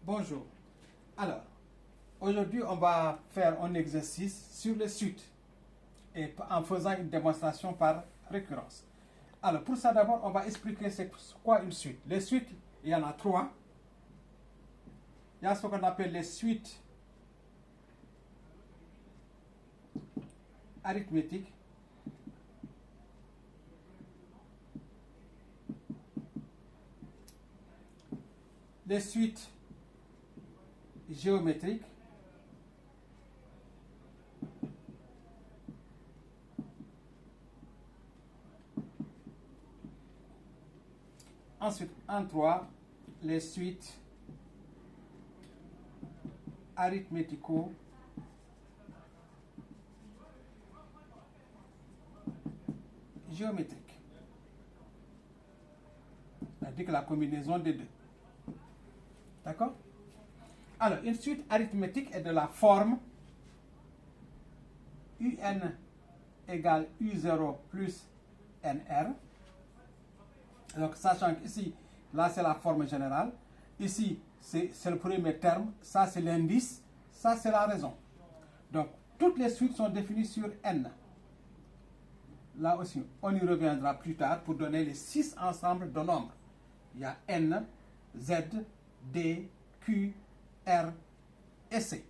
Bonjour. Alors, aujourd'hui, on va faire un exercice sur les suites et en faisant une démonstration par récurrence. Alors, pour ça, d'abord, on va expliquer c'est quoi une suite. Les suites, il y en a trois. Il y a ce qu'on appelle les suites arithmétiques. Les suites géométriques. Ensuite, en trois, les suites arithmético-géométriques. C'est-à-dire que la combinaison des deux. D'accord? Alors, une suite arithmétique est de la forme UN égale U0 plus NR. Donc, sachant qu'ici, là, c'est la forme générale. Ici, c'est le premier terme. Ça, c'est l'indice. Ça, c'est la raison. Donc, toutes les suites sont définies sur N. Là aussi, on y reviendra plus tard pour donner les 6 ensembles de nombres. Il y a N, Z, D, Q, R et C.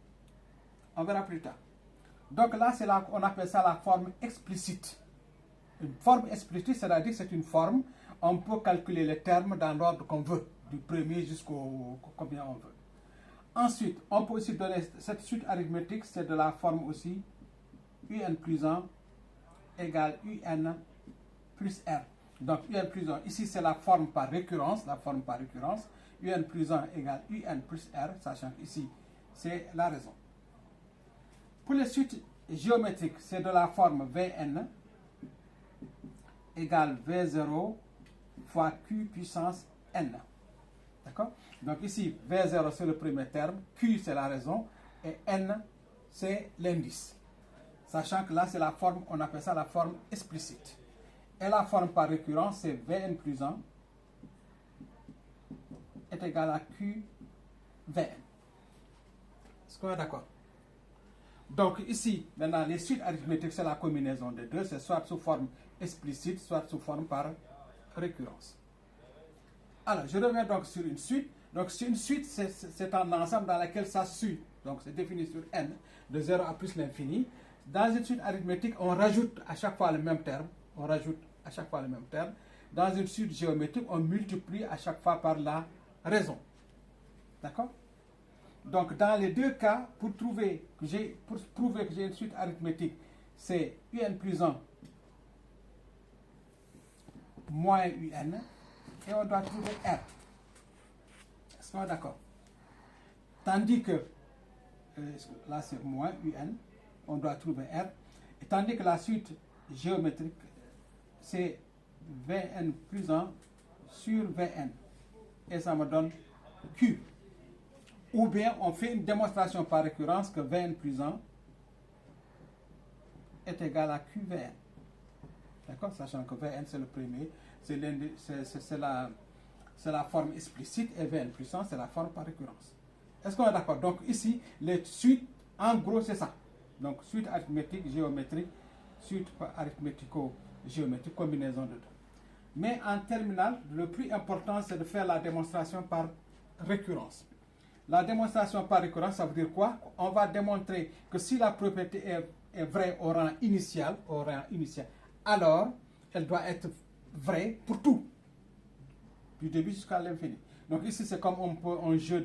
On verra plus tard. Donc là, on appelle ça la forme explicite. Une forme explicite, c'est-à-dire que c'est une forme, on peut calculer les termes dans l'ordre qu'on veut, du premier jusqu'au combien on veut. Ensuite, on peut aussi donner cette suite arithmétique, c'est de la forme aussi UN plus 1 égale UN plus R. Donc UN plus 1, ici c'est la forme par récurrence, UN plus 1 égale UN plus R, sachant qu'ici c'est la raison. Pour les suites géométriques, c'est de la forme Vn égale V0 fois Q puissance N. D'accord? Donc ici, V0 c'est le premier terme, Q c'est la raison, et N c'est l'indice. Sachant que là c'est la forme, on appelle ça la forme explicite. Et la forme par récurrence, c'est Vn plus 1 est égal à Q Vn. Est-ce qu'on est d'accord? Donc ici, maintenant, les suites arithmétiques, c'est la combinaison des deux. C'est soit sous forme explicite, soit sous forme par récurrence. Alors, je reviens donc sur une suite. Donc, une suite, c'est un ensemble dans lequel ça suit. Donc, c'est défini sur n, de 0 à plus l'infini. Dans une suite arithmétique, on rajoute à chaque fois le même terme. Dans une suite géométrique, on multiplie à chaque fois par la raison. D'accord? Donc, dans les deux cas, pour prouver que j'ai une suite arithmétique, c'est UN plus 1 moins UN, et on doit trouver R. Est-ce qu'on est d'accord? Tandis que, là c'est moins UN, on doit trouver R, et tandis que la suite géométrique, c'est Vn plus 1 sur Vn, et ça me donne Q. Ou bien on fait une démonstration par récurrence que Vn plus 1 est égal à QVn. D'accord? Sachant que Vn c'est le premier, c'est la forme explicite, et Vn plus 1 c'est la forme par récurrence. Est-ce qu'on est d'accord? Donc ici, les suites, en gros c'est ça. Donc suite arithmétique, géométrique, suite arithmético-géométrique, combinaison de deux. Mais en terminale, le plus important c'est de faire la démonstration par récurrence. La démonstration par récurrence, ça veut dire quoi? On va démontrer que si la propriété est vraie au rang initial, alors elle doit être vraie pour tout, du début jusqu'à l'infini. Donc ici, c'est comme un jeu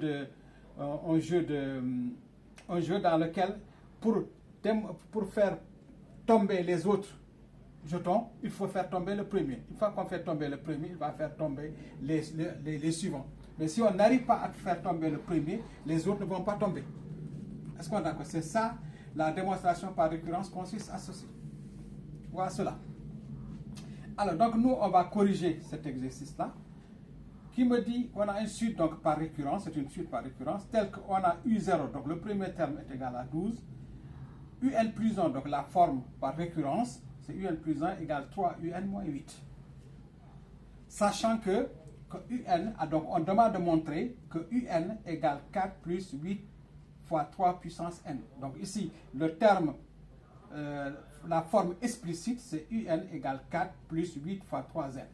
dans lequel, pour faire tomber les autres jetons, il faut faire tomber le premier. Une fois qu'on fait tomber le premier, il va faire tomber les suivants. Mais si on n'arrive pas à faire tomber le premier, les autres ne vont pas tomber. Est-ce qu'on est d'accord? C'est ça, la démonstration par récurrence consiste à ceci. Voilà cela. Alors, donc nous, on va corriger cet exercice-là, qui me dit qu'on a une suite donc, par récurrence, c'est une suite par récurrence, telle qu'on a U0, donc le premier terme est égal à 12, UN plus 1, donc la forme par récurrence, c'est UN plus 1 égale 3 UN moins 8. Sachant que que UN, donc on demande de montrer que UN égale 4 plus 8 fois 3 puissance n. Donc ici, le terme, la forme explicite, c'est UN égale 4 plus 8 fois 3n.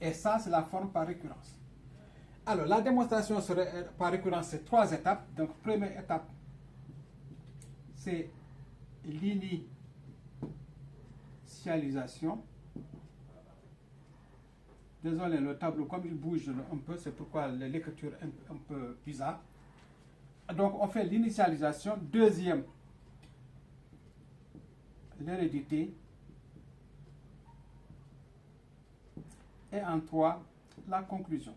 Et ça, c'est la forme par récurrence. Alors, la démonstration par récurrence, c'est 3 étapes. Donc, première étape, c'est l'initialisation. Désolé, le tableau, comme il bouge un peu, c'est pourquoi l'écriture est un peu bizarre. Donc, on fait l'initialisation. Deuxième, l'hérédité. Et en 3, la conclusion.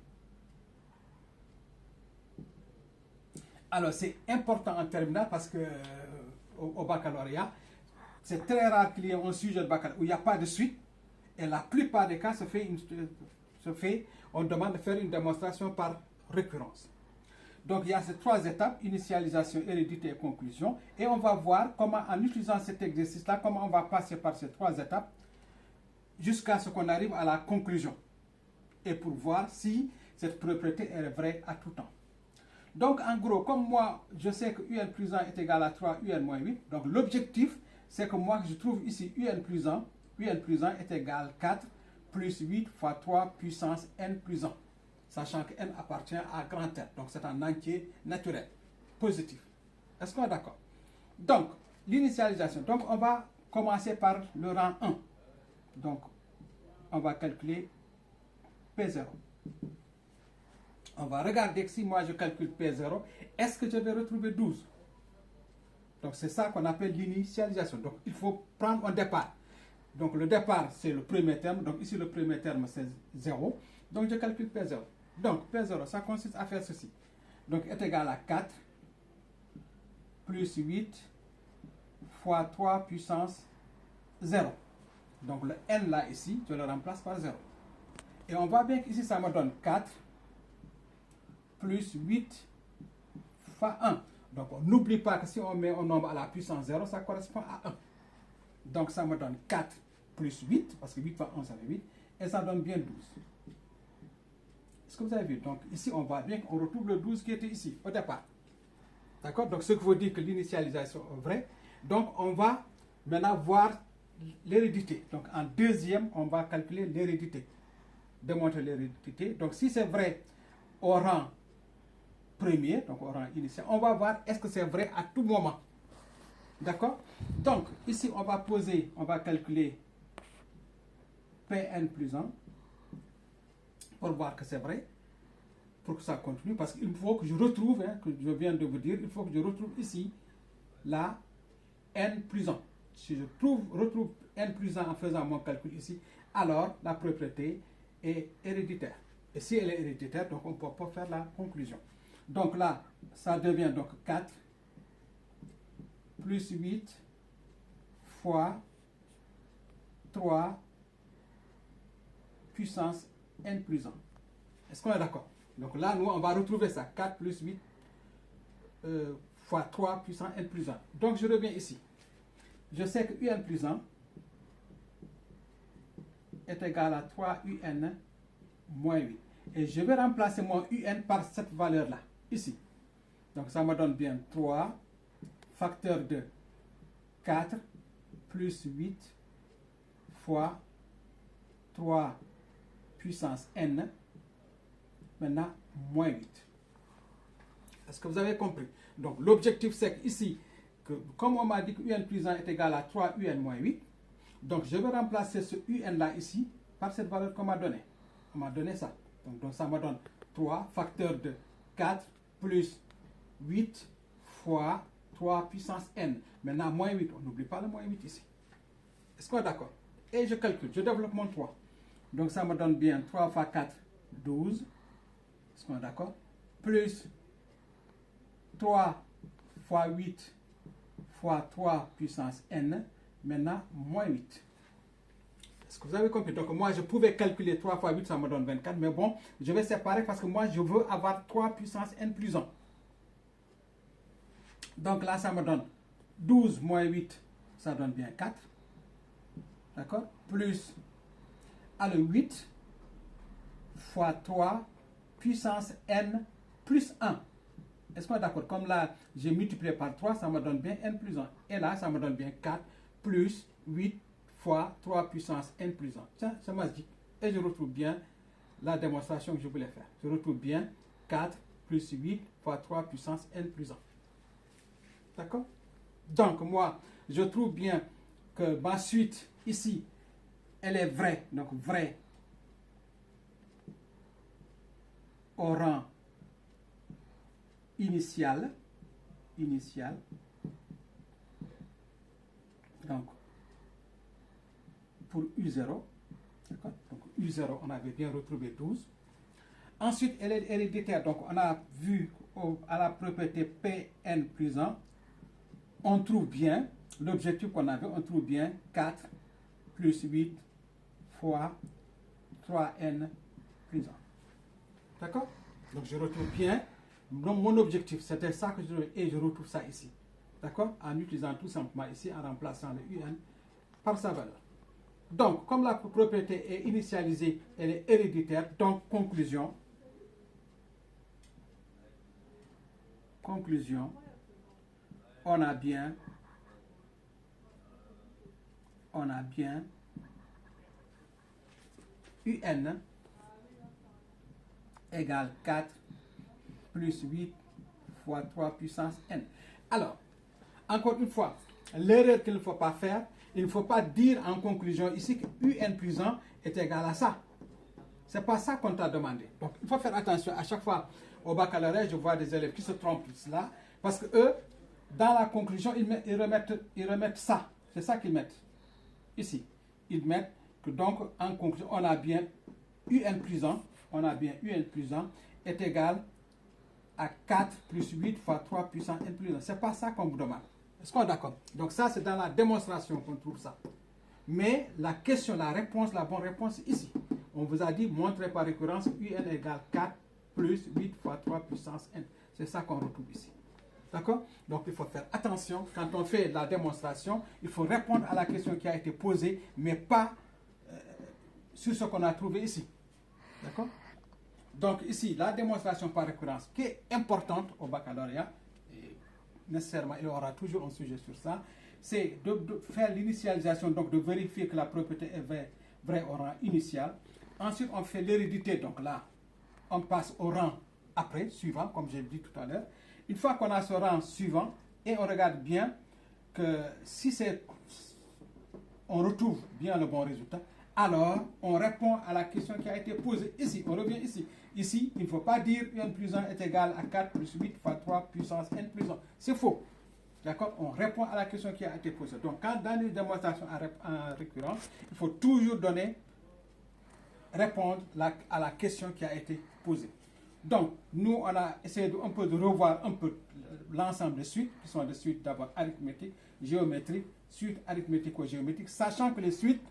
Alors, c'est important en terminale parce que au baccalauréat, c'est très rare qu'il y ait un sujet de baccalauréat où il n'y a pas de suite. Et la plupart des cas on demande de faire une démonstration par récurrence. Donc, il y a ces 3 étapes, initialisation, hérédité et conclusion. Et on va voir comment, en utilisant cet exercice-là, comment on va passer par ces 3 étapes jusqu'à ce qu'on arrive à la conclusion. Et pour voir si cette propriété est vraie à tout temps. Donc, en gros, comme moi, je sais que UN plus 1 est égal à 3 UN moins 8. Donc, l'objectif, c'est que moi, je trouve ici UN plus 1 est égal à 4 plus 8 fois 3 puissance n plus 1. Sachant que n appartient à grand N. Donc, c'est un entier naturel, positif. Est-ce qu'on est d'accord? Donc, l'initialisation. Donc, on va commencer par le rang 1. Donc, on va calculer P0. On va regarder que si moi je calcule P0, est-ce que je vais retrouver 12? Donc, c'est ça qu'on appelle l'initialisation. Donc, il faut prendre un départ. Donc, le départ, c'est le premier terme. Donc, ici, le premier terme, c'est 0. Donc, je calcule P0. Donc, P0, ça consiste à faire ceci. Donc, est égal à 4 plus 8 fois 3 puissance 0. Donc, le n là, ici, je le remplace par 0. Et on voit bien qu'ici, ça me donne 4 plus 8 fois 1. Donc, on n'oublie pas que si on met un nombre à la puissance 0, ça correspond à 1. Donc, ça me donne 4 plus 8, parce que 8 fois 1, ça fait 8, et ça donne bien 12. Est-ce que vous avez vu? Donc, ici, on voit bien qu'on retrouve le 12 qui était ici, au départ. D'accord? Donc, ce qui veut dire que l'initialisation est vraie. Donc, on va maintenant voir l'hérédité. Donc, en deuxième, on va calculer l'hérédité. Démontrer l'hérédité. Donc, si c'est vrai au rang premier, donc au rang initial, on va voir est-ce que c'est vrai à tout moment. D'accord? Donc, ici, on va calculer Pn plus 1 pour voir que c'est vrai, pour que ça continue, parce qu'il faut que je retrouve, que je viens de vous dire, il faut que je retrouve ici la n plus 1. Si je retrouve n plus 1 en faisant mon calcul ici, alors la propriété est héréditaire. Et si elle est héréditaire, donc on ne peut pas faire la conclusion. Donc là, ça devient donc 4 plus 8 fois 3 puissance n plus 1. Est-ce qu'on est d'accord? Donc là, nous, on va retrouver ça. 4 plus 8 fois 3 puissance n plus 1. Donc je reviens ici. Je sais que un plus 1 est égal à 3 un moins 8. Et je vais remplacer mon un par cette valeur-là, ici. Donc ça me donne bien 3 facteur de 4 plus 8 fois 3 puissance n, maintenant moins 8. Est-ce que vous avez compris? Donc l'objectif c'est ici, que comme on m'a dit que un plus 1 est égal à 3 un moins 8, donc je vais remplacer ce un là ici par cette valeur qu'on m'a donnée. On m'a donné ça. Donc ça me donne 3 facteur de 4 plus 8 fois 3 puissance n. Maintenant, moins 8. On n'oublie pas le moins 8 ici. Est-ce qu'on est d'accord? Et je calcule. Je développe mon 3. Donc ça me donne bien 3 fois 4, 12. Est-ce qu'on est d'accord? Plus 3 fois 8 fois 3 puissance n. Maintenant, moins 8. Est-ce que vous avez compris? Donc moi, je pouvais calculer 3 fois 8, ça me donne 24. Mais bon, je vais séparer parce que moi, je veux avoir 3 puissance n plus 1. Donc là, ça me donne 12 moins 8, ça donne bien 4. D'accord? Plus, alors 8 fois 3 puissance n plus 1. Est-ce qu'on est d'accord? Comme là, j'ai multiplié par 3, ça me donne bien n plus 1. Et là, ça me donne bien 4 plus 8 fois 3 puissance n plus 1. Tiens, c'est magique. Et je retrouve bien la démonstration que je voulais faire. Je retrouve bien 4 plus 8 fois 3 puissance n plus 1. D'accord? Donc, moi, je trouve bien que ma suite, ici, elle est vraie. Donc, vraie au rang initial. Donc, pour U0. D'accord? Donc, U0, on avait bien retrouvé 12. Ensuite, elle est héréditaire. Donc, on a vu à la propriété Pn plus 1, on trouve bien l'objectif qu'on avait, on trouve bien 4 plus 8 fois 3n plus 1. D'accord? Donc, je retrouve bien mon objectif. C'était ça que je voulais et je retrouve ça ici. D'accord? En utilisant tout simplement ici, en remplaçant le un par sa valeur. Donc, comme la propriété est initialisée, elle est héréditaire. Donc, conclusion, on a bien un égale 4 plus 8 fois 3 puissance n. Alors, encore une fois, l'erreur qu'il ne faut pas faire, il ne faut pas dire en conclusion ici que un plus 1 est égal à ça. Ce n'est pas ça qu'on t'a demandé. Donc, il faut faire attention. À chaque fois, au baccalauréat, je vois des élèves qui se trompent là, parce que eux, dans la conclusion, ils remettent ça. C'est ça qu'ils mettent. Ici. Ils mettent que donc, en conclusion, on a bien un plus 1, est égal à 4 plus 8 fois 3 puissance n plus 1. Ce n'est pas ça qu'on vous demande. Est-ce qu'on est d'accord? Donc ça, c'est dans la démonstration qu'on trouve ça. Mais la question, la bonne réponse, ici. On vous a dit, montrer par récurrence, un égale 4 plus 8 fois 3 puissance n. C'est ça qu'on retrouve ici. D'accord? Donc il faut faire attention. Quand on fait la démonstration, il faut répondre à la question qui a été posée, mais pas sur ce qu'on a trouvé ici. D'accord? Donc ici, la démonstration par récurrence, qui est importante au baccalauréat, et nécessairement il y aura toujours un sujet sur ça, c'est de faire l'initialisation, donc de vérifier que la propriété est vraie au rang initial. Ensuite, on fait l'hérédité, donc là, on passe au rang après, suivant, comme j'ai dit tout à l'heure. Une fois qu'on a ce rang suivant, et on regarde bien que si on retrouve bien le bon résultat, alors on répond à la question qui a été posée ici. On revient ici. Ici, il ne faut pas dire n plus 1 est égal à 4 plus 8 fois 3 puissance n plus 1. C'est faux. D'accord? On répond à la question qui a été posée. Donc, quand dans les démonstrations en récurrence, il faut toujours répondre à la question qui a été posée. Donc, nous, on a essayé de revoir un peu l'ensemble des suites, qui sont des suites d'abord arithmétiques, géométriques, suites arithmético-géométriques, sachant que les suites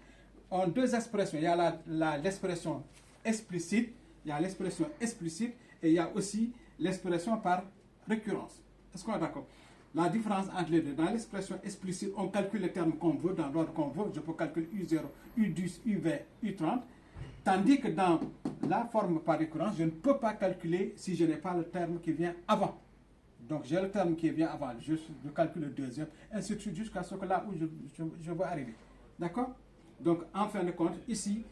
ont deux expressions. Il y a l'expression explicite, et il y a aussi l'expression par récurrence. Est-ce qu'on est d'accord? La différence entre les deux, dans l'expression explicite, on calcule les termes qu'on veut, dans l'ordre qu'on veut. Je peux calculer U0, U10, U20, U30. Tandis que dans la forme par récurrence, je ne peux pas calculer si je n'ai pas le terme qui vient avant. Donc j'ai le terme qui vient avant, je calcule le deuxième, ainsi de suite, jusqu'à ce que là où je veux arriver. D'accord? Donc en fin de compte, ici,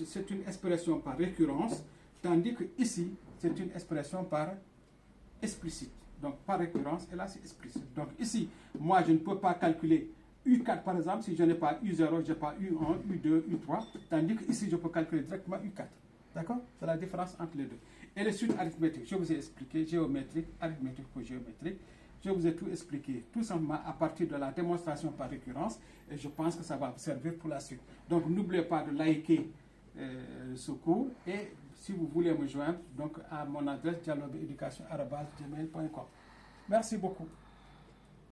c'est une expression par récurrence, tandis que ici, c'est une expression par explicite. Donc par récurrence, et là c'est explicite. Donc ici, moi je ne peux pas calculer U4 par exemple, si je n'ai pas U0, je n'ai pas U1, U2, U3, tandis que ici je peux calculer directement U4. D'accord? C'est la différence entre les deux. Et les suites arithmétiques, je vous ai expliqué, géométrique, arithmético-géométrique, je vous ai tout expliqué, tout simplement à partir de la démonstration par récurrence, et je pense que ça va vous servir pour la suite. Donc n'oubliez pas de liker ce cours, et si vous voulez me joindre, donc à mon adresse dialogueeducation@gmail.com. Merci beaucoup.